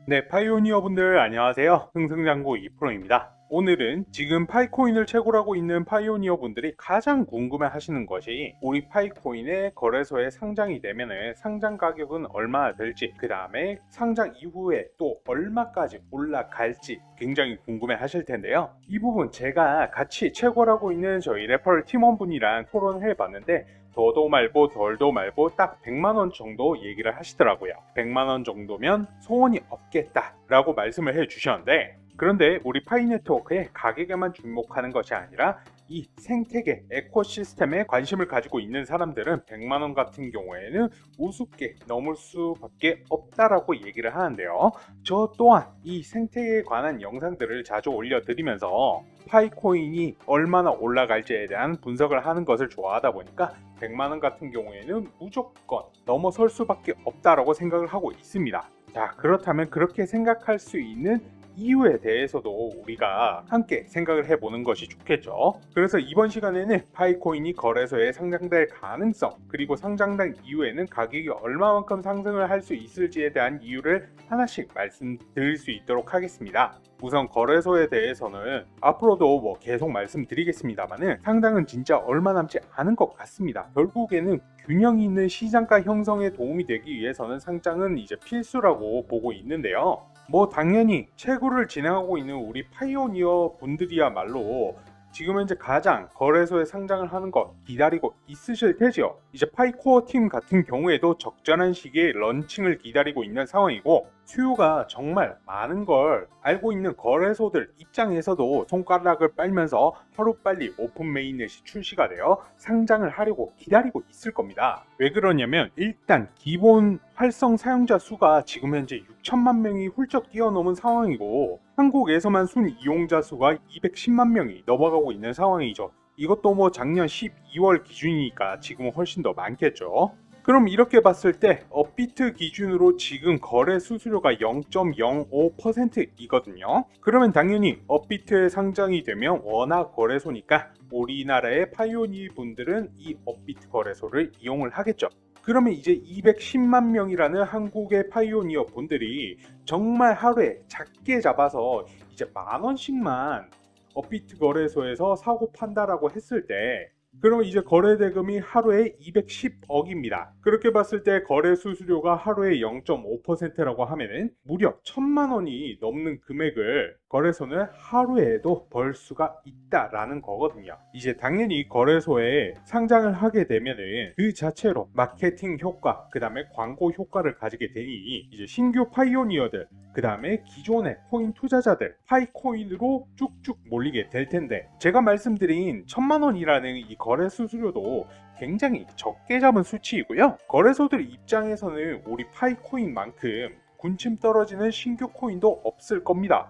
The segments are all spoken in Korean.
네, 파이오니어 분들 안녕하세요. 승승장구 2프로입니다. 오늘은 지금 파이코인을 채굴하고 있는 파이오니어 분들이 가장 궁금해 하시는 것이 우리 파이코인의 거래소에 상장이 되면 상장 가격은 얼마나 될지, 그 다음에 상장 이후에 또 얼마까지 올라갈지 굉장히 궁금해 하실 텐데요. 이 부분 제가 같이 채굴하고 있는 저희 레퍼럴 팀원분이랑 토론을 해봤는데 더도 말고 덜도 말고 딱 100만원 정도 얘기를 하시더라고요. 100만원 정도면 소원이 없겠다 라고 말씀을 해 주셨는데, 그런데 우리 파이네트워크의 가격에만 주목하는 것이 아니라 이 생태계 에코시스템에 관심을 가지고 있는 사람들은 100만원 같은 경우에는 우습게 넘을 수밖에 없다라고 얘기를 하는데요. 저 또한 이 생태계에 관한 영상들을 자주 올려드리면서 파이코인이 얼마나 올라갈지에 대한 분석을 하는 것을 좋아하다 보니까 100만원 같은 경우에는 무조건 넘어설 수밖에 없다라고 생각을 하고 있습니다. 자, 그렇다면 그렇게 생각할 수 있는 이유에 대해서도 우리가 함께 생각을 해보는 것이 좋겠죠. 그래서 이번 시간에는 파이코인이 거래소에 상장될 가능성, 그리고 상장된 이후에는 가격이 얼마만큼 상승을 할 수 있을지에 대한 이유를 하나씩 말씀드릴 수 있도록 하겠습니다. 우선 거래소에 대해서는 앞으로도 계속 말씀드리겠습니다만은 상장은 진짜 얼마 남지 않은 것 같습니다. 결국에는 균형 있는 시장가 형성에 도움이 되기 위해서는 상장은 이제 필수라고 보고 있는데요. 당연히 채굴을 진행하고 있는 우리 파이오니어 분들이야말로 지금 현재 가장 거래소에 상장을 하는 것 기다리고 있으실 테죠. 이제 파이코어 팀 같은 경우에도 적절한 시기에 런칭을 기다리고 있는 상황이고, 수요가 정말 많은 걸 알고 있는 거래소들 입장에서도 손가락을 빨면서 하루빨리 오픈 메인넷이 출시가 되어 상장을 하려고 기다리고 있을 겁니다. 왜 그러냐면 일단 기본 활성 사용자 수가 지금 현재 6천만 명이 훌쩍 뛰어넘은 상황이고, 한국에서만 순 이용자 수가 210만 명이 넘어가고 있는 상황이죠. 이것도 작년 12월 기준이니까 지금은 훨씬 더 많겠죠. 그럼 이렇게 봤을 때 업비트 기준으로 지금 거래 수수료가 0.05%이거든요. 그러면 당연히 업비트에 상장이 되면 워낙 거래소니까 우리나라의 파이오니 분들은 이 업비트 거래소를 이용을 하겠죠. 그러면 이제 210만 명이라는 한국의 파이오니어 분들이 정말 하루에 작게 잡아서 이제 10,000원씩만 업비트 거래소에서 사고 판다라고 했을 때, 그러면 이제 거래 대금이 하루에 210억입니다. 그렇게 봤을 때 거래 수수료가 하루에 0.5%라고 하면은 무려 1,000만 원이 넘는 금액을 거래소는 하루에도 벌 수가 있다라는 거거든요. 이제 당연히 거래소에 상장을 하게 되면은 그 자체로 마케팅 효과, 그 다음에 광고 효과를 가지게 되니 이제 신규 파이오니어들, 그 다음에 기존의 코인 투자자들 파이코인으로 쭉쭉 몰리게 될 텐데, 제가 말씀드린 1,000만 원이라는 이 거래 수수료도 굉장히 적게 잡은 수치이고요. 거래소들 입장에서는 우리 파이코인만큼 군침 떨어지는 신규 코인도 없을 겁니다.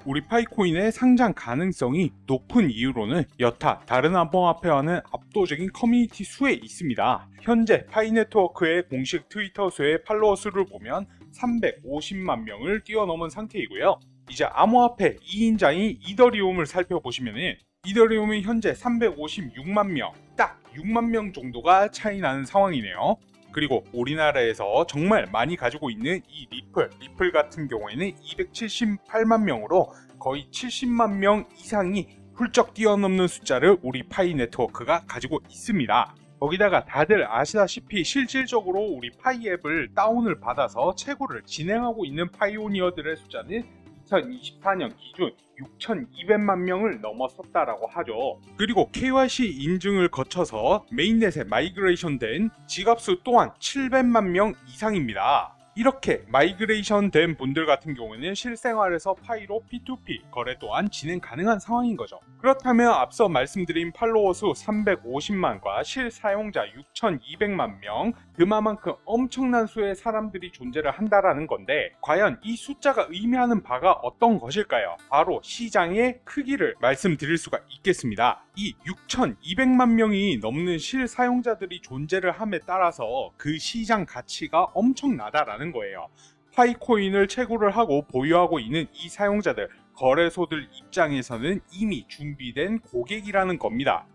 우리 파이코인의 상장 가능성이 높은 이유로는 여타 다른 암호화폐와는 압도적인 커뮤니티 수에 있습니다. 현재 파이네트워크의 공식 트위터 수의 팔로워 수를 보면 350만 명을 뛰어넘은 상태이고요. 이제 암호화폐 2인자인 이더리움을 살펴보시면 이더리움이 현재 356만 명, 딱 6만 명 정도가 차이 나는 상황이네요. 그리고 우리나라에서 정말 많이 가지고 있는 이 리플 같은 경우에는 278만 명으로 거의 70만 명 이상이 훌쩍 뛰어넘는 숫자를 우리 파이 네트워크가 가지고 있습니다. 거기다가 다들 아시다시피 실질적으로 우리 파이 앱을 다운을 받아서 채굴을 진행하고 있는 파이오니어들의 숫자는 2024년 기준 6,200만 명을 넘어섰다라고 하죠. 그리고 KYC 인증을 거쳐서 메인넷에 마이그레이션 된 지갑수 또한 700만 명 이상입니다. 이렇게 마이그레이션 된 분들 같은 경우에는 실생활에서 파이로 P2P 거래 또한 진행 가능한 상황인 거죠. 그렇다면 앞서 말씀드린 팔로워 수 350만과 실사용자 6,200만 명, 그만큼 엄청난 수의 사람들이 존재를 한다라는 건데, 과연 이 숫자가 의미하는 바가 어떤 것일까요? 바로 시장의 크기를 말씀드릴 수가 있겠습니다. 이 6,200만 명이 넘는 실사용자들이 존재를 함에 따라서 그 시장 가치가 엄청나다라는 거예요. 파이코인을 채굴을 하고 보유하고 있는 이 사용자들, 거래소들 입장에서는 이미 준비된 고객이라는 겁니다.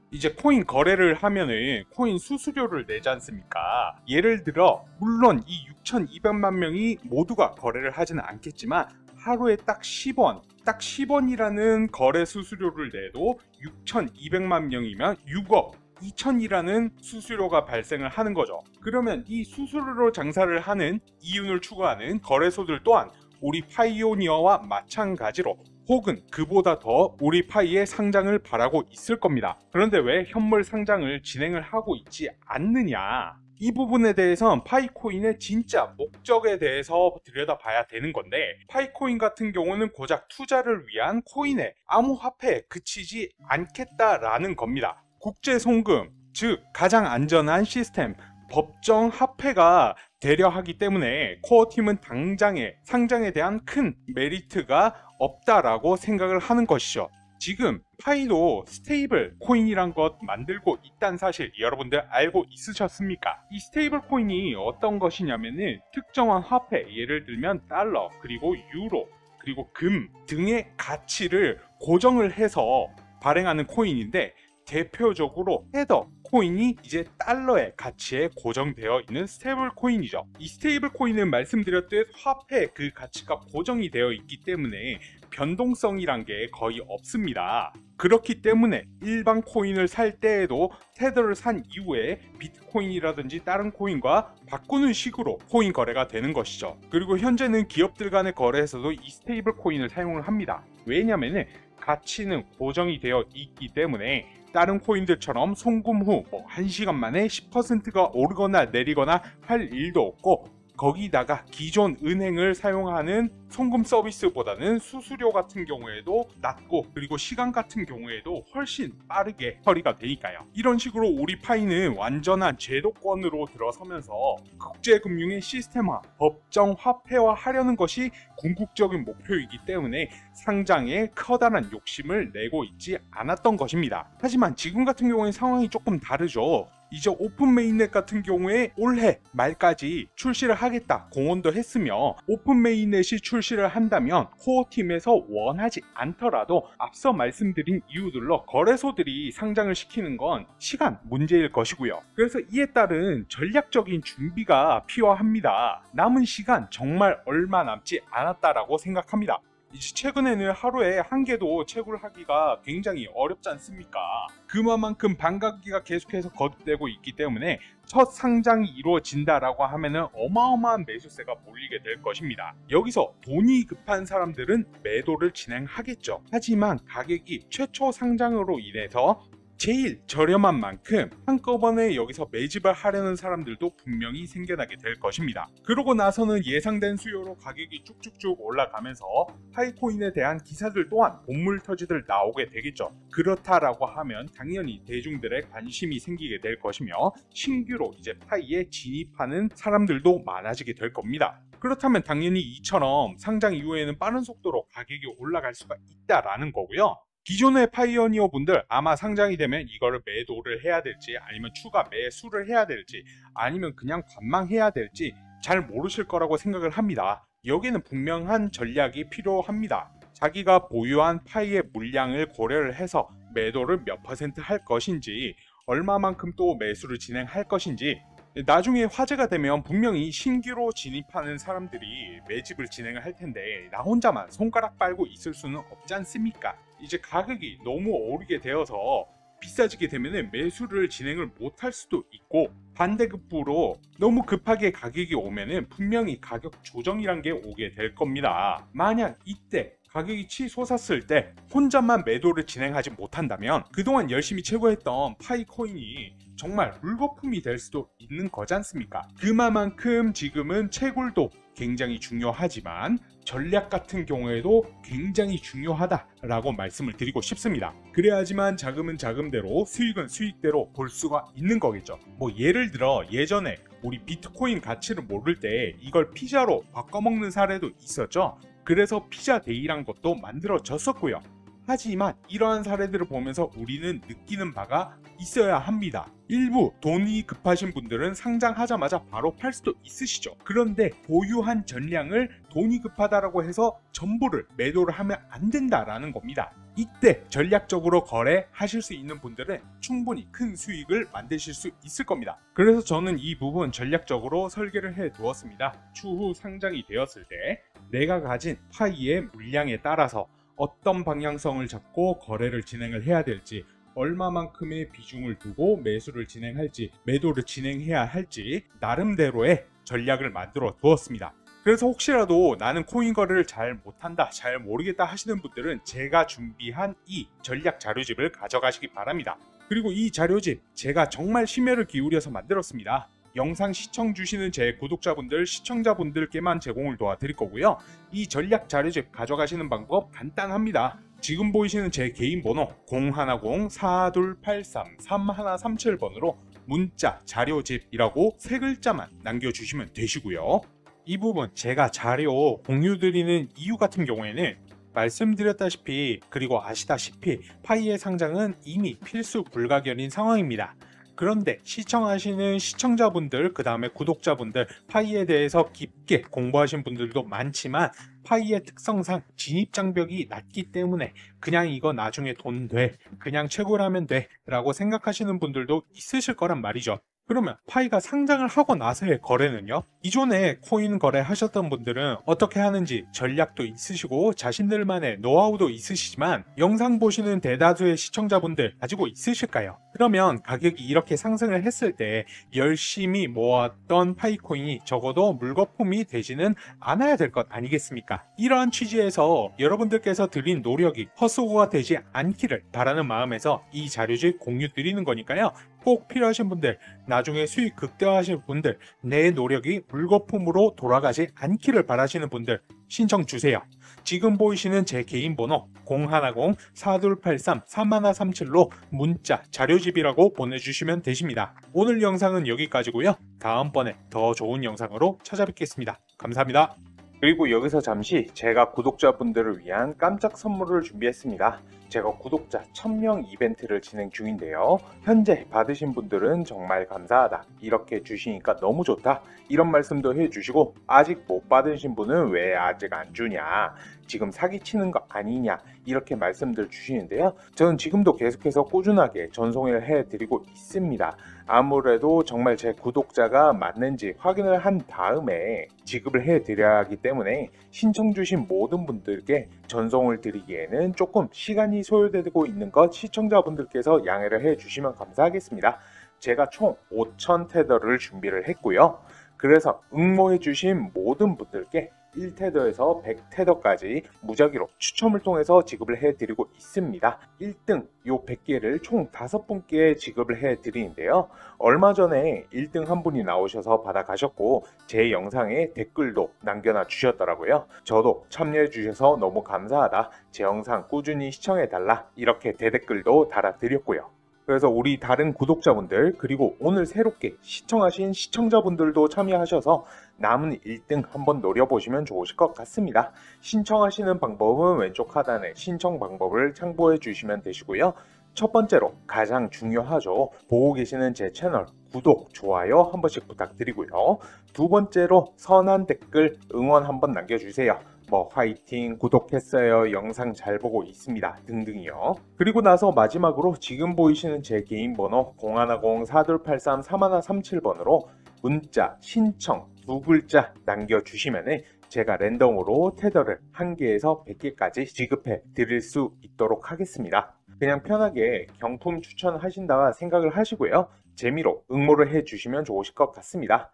이제 코인 거래를 하면은 코인 수수료를 내지 않습니까? 예를 들어 물론 이 6,200만 명이 모두가 거래를 하지는 않겠지만 하루에 딱 10원, 딱 10원이라는 거래 수수료를 내도 6,200만 명이면 6억 2천이라는 수수료가 발생을 하는 거죠. 그러면 이 수수료로 장사를 하는 이윤을 추구하는 거래소들 또한 우리 파이오니어와 마찬가지로 혹은 그보다 더 우리 파이의 상장을 바라고 있을 겁니다. 그런데 왜 현물 상장을 진행을 하고 있지 않느냐? 이 부분에 대해선 파이코인의 진짜 목적에 대해서 들여다봐야 되는 건데, 파이코인 같은 경우는 고작 투자를 위한 코인의 암호화폐에 그치지 않겠다라는 겁니다. 국제 송금, 즉 가장 안전한 시스템, 법정 화폐가 되려 하기 때문에 코어팀은 당장의 상장에 대한 큰 메리트가 없다라고 생각을 하는 것이죠. 지금 파이도 스테이블 코인이란 것 만들고 있다는 사실 여러분들 알고 있으셨습니까? 이 스테이블 코인이 어떤 것이냐면은 특정한 화폐, 예를 들면 달러, 그리고 유로, 그리고 금 등의 가치를 고정을 해서 발행하는 코인인데, 대표적으로 테더 코인이 이제 달러의 가치에 고정되어 있는 스테이블 코인이죠. 이 스테이블 코인은 말씀드렸듯 화폐 그 가치가 고정이 되어 있기 때문에 변동성이란 게 거의 없습니다. 그렇기 때문에 일반 코인을 살 때에도 테더를 산 이후에 비트코인이라든지 다른 코인과 바꾸는 식으로 코인 거래가 되는 것이죠. 그리고 현재는 기업들 간의 거래에서도 이 스테이블 코인을 사용을 합니다. 왜냐면은 가치는 고정이 되어 있기 때문에 다른 코인들처럼 송금 후 1시간 만에 10%가 오르거나 내리거나 할 일도 없고, 거기다가 기존 은행을 사용하는 송금 서비스보다는 수수료 같은 경우에도 낮고, 그리고 시간 같은 경우에도 훨씬 빠르게 처리가 되니까요. 이런 식으로 우리 파이는 완전한 제도권으로 들어서면서 국제금융의 시스템화, 법정 화폐화 하려는 것이 궁극적인 목표이기 때문에 상장에 커다란 욕심을 내고 있지 않았던 것입니다. 하지만 지금 같은 경우에 상황이 조금 다르죠. 이제 오픈 메인넷 같은 경우에 올해 말까지 출시를 하겠다 공언도 했으며, 오픈 메인넷이 출시를 한다면 코어팀에서 원하지 않더라도 앞서 말씀드린 이유들로 거래소들이 상장을 시키는 건 시간 문제일 것이고요. 그래서 이에 따른 전략적인 준비가 필요합니다. 남은 시간 정말 얼마 남지 않았다라고 생각합니다. 이제 최근에는 하루에 한 개도 채굴 하기가 굉장히 어렵지 않습니까? 그만큼 반감기가 계속해서 거듭되고 있기 때문에 첫 상장이 이루어진다라고 하면은 어마어마한 매수세가 몰리게 될 것입니다. 여기서 돈이 급한 사람들은 매도를 진행하겠죠. 하지만 가격이 최초 상장으로 인해서 제일 저렴한 만큼 한꺼번에 여기서 매집을 하려는 사람들도 분명히 생겨나게 될 것입니다. 그러고 나서는 예상된 수요로 가격이 쭉쭉쭉 올라가면서 파이코인에 대한 기사들 또한 본물터지들 나오게 되겠죠. 그렇다라고 하면 당연히 대중들의 관심이 생기게 될 것이며, 신규로 이제 파이에 진입하는 사람들도 많아지게 될 겁니다. 그렇다면 당연히 이처럼 상장 이후에는 빠른 속도로 가격이 올라갈 수가 있다라는 거고요. 기존의 파이오니어 분들 아마 상장이 되면 이거를 매도를 해야 될지, 아니면 추가 매수를 해야 될지, 아니면 그냥 관망해야 될지 잘 모르실 거라고 생각을 합니다. 여기에는 분명한 전략이 필요합니다. 자기가 보유한 파이의 물량을 고려를 해서 매도를 몇 % 할 것인지, 얼마만큼 또 매수를 진행할 것인지, 나중에 화제가 되면 분명히 신규로 진입하는 사람들이 매집을 진행을 할 텐데, 나 혼자만 손가락 빨고 있을 수는 없지 않습니까? 이제 가격이 너무 오르게 되어서 비싸지게 되면 매수를 진행을 못할 수도 있고, 반대급부로 너무 급하게 가격이 오면은 분명히 가격 조정이란 게 오게 될 겁니다. 만약 이때 가격이 치솟았을 때 혼자만 매도를 진행하지 못한다면 그동안 열심히 채굴했던 파이코인이 정말 물거품이 될 수도 있는 거지 않습니까? 그만큼 지금은 채굴도 굉장히 중요하지만 전략 같은 경우에도 굉장히 중요하다라고 말씀을 드리고 싶습니다. 그래야지만 자금은 자금대로, 수익은 수익대로 볼 수가 있는 거겠죠. 뭐 예를 들어 예전에 우리 비트코인 가치를 모를 때 이걸 피자로 바꿔먹는 사례도 있었죠. 그래서 피자데이란 것도 만들어졌었고요. 하지만 이러한 사례들을 보면서 우리는 느끼는 바가 있어야 합니다. 일부 돈이 급하신 분들은 상장하자마자 바로 팔 수도 있으시죠. 그런데 보유한 전량을 돈이 급하다라고 해서 전부를 매도를 하면 안 된다라는 겁니다. 이때 전략적으로 거래하실 수 있는 분들은 충분히 큰 수익을 만드실 수 있을 겁니다. 그래서 저는 이 부분 전략적으로 설계를 해 두었습니다. 추후 상장이 되었을 때 내가 가진 파이의 물량에 따라서 어떤 방향성을 잡고 거래를 진행을 해야 될지, 얼마만큼의 비중을 두고 매수를 진행할지, 매도를 진행해야 할지 나름대로의 전략을 만들어 두었습니다. 그래서 혹시라도 나는 코인 거래를 잘 못한다, 잘 모르겠다 하시는 분들은 제가 준비한 이 전략 자료집을 가져가시기 바랍니다. 그리고 이 자료집 제가 정말 심혈을 기울여서 만들었습니다. 영상 시청 주시는 제 구독자분들, 시청자분들께만 제공을 도와드릴 거고요. 이 전략 자료집 가져가시는 방법 간단합니다. 지금 보이시는 제 개인 번호 010-4283-3137번으로 문자 자료집이라고 세 글자만 남겨주시면 되시고요. 이 부분 제가 자료 공유 드리는 이유 같은 경우에는 말씀드렸다시피, 그리고 아시다시피 파이의 상장은 이미 필수 불가결인 상황입니다. 그런데 시청하시는 시청자분들, 그 다음에 구독자분들, 파이에 대해서 깊게 공부하신 분들도 많지만 파이의 특성상 진입장벽이 낮기 때문에 그냥 이거 나중에 돈 돼, 그냥 채굴하면 돼 라고 생각하시는 분들도 있으실 거란 말이죠. 그러면 파이가 상장을 하고 나서의 거래는요? 이전에 코인 거래 하셨던 분들은 어떻게 하는지 전략도 있으시고 자신들만의 노하우도 있으시지만 영상 보시는 대다수의 시청자분들 가지고 있으실까요? 그러면 가격이 이렇게 상승을 했을 때 열심히 모았던 파이코인이 적어도 물거품이 되지는 않아야 될 것 아니겠습니까? 이러한 취지에서 여러분들께서 드린 노력이 헛수고가 되지 않기를 바라는 마음에서 이 자료집 공유 드리는 거니까요. 꼭 필요하신 분들, 나중에 수익 극대화하실 분들, 내 노력이 물거품으로 돌아가지 않기를 바라시는 분들 신청 주세요. 지금 보이시는 제 개인 번호 010-4283-3137로 문자 자료집이라고 보내주시면 되십니다. 오늘 영상은 여기까지고요. 다음번에 더 좋은 영상으로 찾아뵙겠습니다. 감사합니다. 그리고 여기서 잠시 제가 구독자분들을 위한 깜짝 선물을 준비했습니다. 제가 구독자 1000명 이벤트를 진행 중인데요. 현재 받으신 분들은 정말 감사하다, 이렇게 주시니까 너무 좋다, 이런 말씀도 해주시고, 아직 못 받으신 분은 왜 아직 안 주냐, 지금 사기치는 거 아니냐, 이렇게 말씀들 주시는데요. 저는 지금도 계속해서 꾸준하게 전송을 해드리고 있습니다. 아무래도 정말 제 구독자가 맞는지 확인을 한 다음에 지급을 해드려야 하기 때문에 신청 주신 모든 분들께 전송을 드리기에는 조금 시간이 소요되고 있는 것 시청자분들께서 양해를 해주시면 감사하겠습니다. 제가 총 5,000 테더를 준비를 했고요. 그래서 응모해 주신 모든 분들께 1테더에서 100테더까지 무작위로 추첨을 통해서 지급을 해드리고 있습니다. 1등 요 100개를 총 5분께 지급을 해드리는데요. 얼마 전에 1등 한 분이 나오셔서 받아가셨고 제 영상에 댓글도 남겨놔 주셨더라고요. 저도 참여해 주셔서 너무 감사하다, 제 영상 꾸준히 시청해달라, 이렇게 대댓글도 달아드렸고요. 그래서 우리 다른 구독자분들, 그리고 오늘 새롭게 시청하신 시청자분들도 참여하셔서 남은 1등 한번 노려보시면 좋으실 것 같습니다. 신청하시는 방법은 왼쪽 하단에 신청 방법을 참고해 주시면 되시고요. 첫 번째로 가장 중요하죠. 보고 계시는 제 채널 구독, 좋아요 한 번씩 부탁드리고요. 두 번째로 선한 댓글, 응원 한번 남겨주세요. 뭐 화이팅, 구독했어요, 영상 잘 보고 있습니다 등등이요. 그리고 나서 마지막으로 지금 보이시는 제 개인 번호 010-4283-3137번으로 문자 신청 두 글자 남겨주시면 제가 랜덤으로 테더를 1개에서 100개까지 지급해 드릴 수 있도록 하겠습니다. 그냥 편하게 경품 추천하신다 생각을 하시고요. 재미로 응모를 해주시면 좋으실 것 같습니다.